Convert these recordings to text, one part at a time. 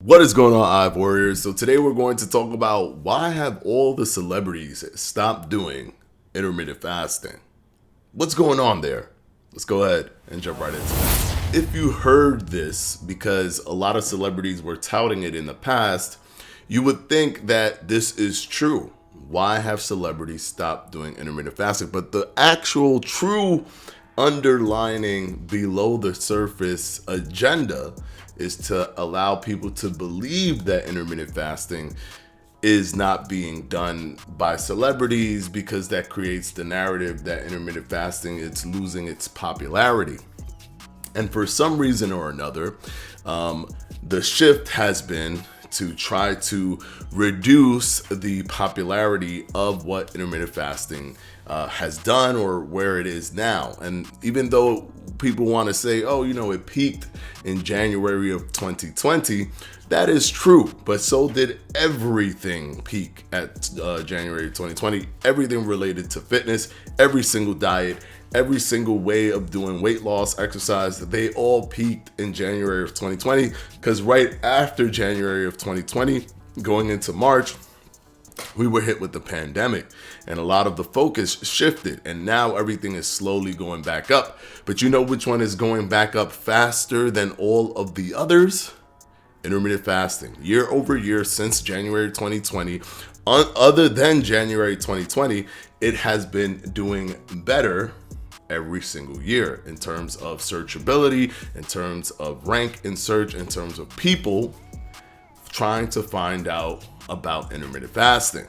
What is going on, Hive Warriors? So today we're going to talk about why have all the celebrities stopped doing intermittent fasting? What's going on there? Let's go ahead and jump right into it. If you heard this because a lot of celebrities were touting it in the past, you would think that this is true. Why have celebrities stopped doing intermittent fasting? But the actual true underlining below the surface agenda is to allow people to believe that intermittent fasting is not being done by celebrities, because that creates the narrative that intermittent fasting is losing its popularity. And for some reason or another, the shift has been to try to reduce the popularity of what intermittent fasting has done or where it is now. And even though people want to say, oh, it peaked in January of 2020, that is true, but so did everything peak at January 2020. Everything related to fitness, every single diet, every single way of doing weight loss, exercise, they all peaked in January of 2020, because right after January of 2020, going into March, we were hit with the pandemic and a lot of the focus shifted, and now everything is slowly going back up. But you know which one is going back up faster than all of the others? Intermittent fasting. Year over year since January 2020, other than January 2020, it has been doing better every single year in terms of searchability, in terms of rank in search, in terms of people trying to find out about intermittent fasting.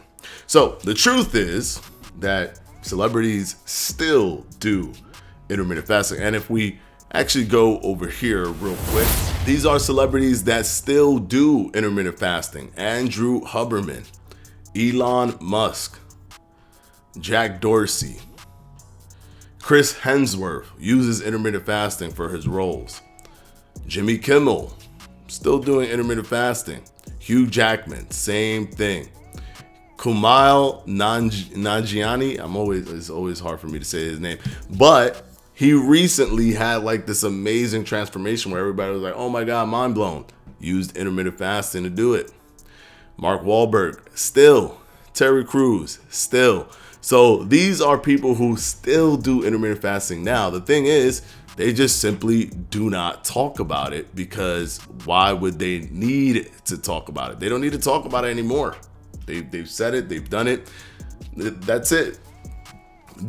So the truth is that celebrities still do intermittent fasting. And if we actually go over here real quick, these are celebrities that still do intermittent fasting. Andrew Huberman, Elon Musk, Jack Dorsey, Chris Hemsworth uses intermittent fasting for his roles. Jimmy Kimmel, still doing intermittent fasting. Hugh Jackman, same thing. Kumail Nanjiani, it's always hard for me to say his name, but he recently had like this amazing transformation where everybody was like, oh my God, mind blown. Used intermittent fasting to do it. Mark Wahlberg, still. Terry Crews, still. So these are people who still do intermittent fasting now. The thing is, they just simply do not talk about it, because why would they need to talk about it? They don't need to talk about it anymore. They've said it, they've done it. That's it.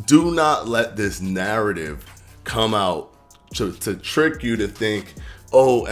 Do not let this narrative come out to trick you to think, oh,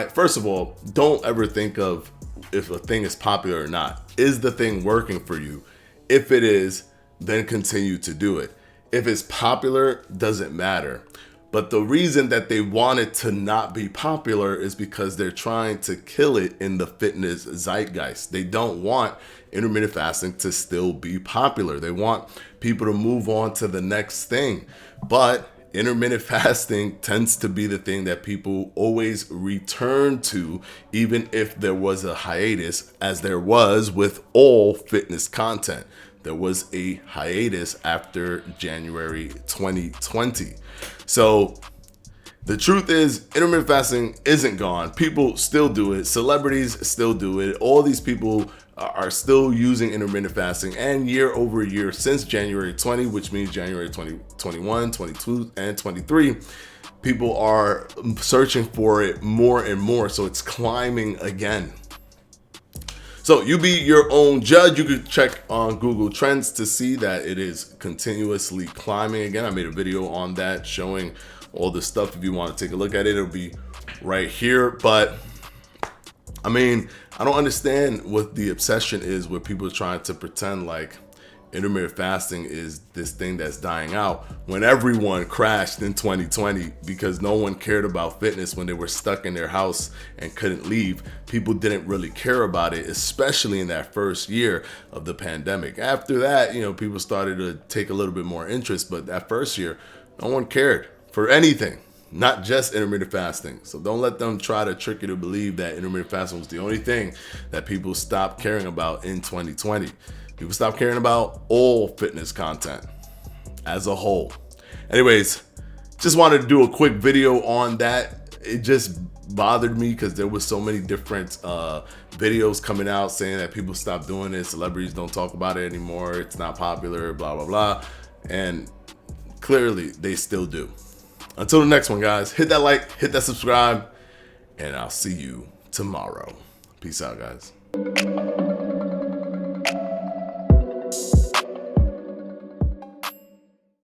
first of all, don't ever think of if a thing is popular or not. Is the thing working for you? If it is, then continue to do it. If it's popular, doesn't matter. But the reason that they want it to not be popular is because they're trying to kill it in the fitness zeitgeist. They don't want intermittent fasting to still be popular. They want people to move on to the next thing. But intermittent fasting tends to be the thing that people always return to, even if there was a hiatus, as there was with all fitness content. There was a hiatus after January 2020. So the truth is, intermittent fasting isn't gone. People still do it. Celebrities still do it. All these people are still using intermittent fasting, and year over year since January 20, which means January 2021, 22, and 23, people are searching for it more and more. So it's climbing again. So you be your own judge. You could check on Google Trends to see that it is continuously climbing again. I made a video on that showing all the stuff. If you want to take a look at it, it'll be right here. But I don't understand what the obsession is with people trying to pretend like intermittent fasting is this thing that's dying out, when everyone crashed in 2020 because no one cared about fitness when they were stuck in their house and couldn't leave. People didn't really care about it, especially in that first year of the pandemic. After that, people started to take a little bit more interest, but that first year, no one cared for anything, not just intermittent fasting. So don't let them try to trick you to believe that intermittent fasting was the only thing that people stopped caring about in 2020. People stop caring about all fitness content as a whole. Anyways, just wanted to do a quick video on that. It just bothered me because there was so many different videos coming out saying that people stopped doing it, celebrities don't talk about it anymore, it's not popular, blah blah blah, and clearly they still do. Until the next one, guys, hit that like, hit that subscribe, and I'll see you tomorrow. Peace out, guys.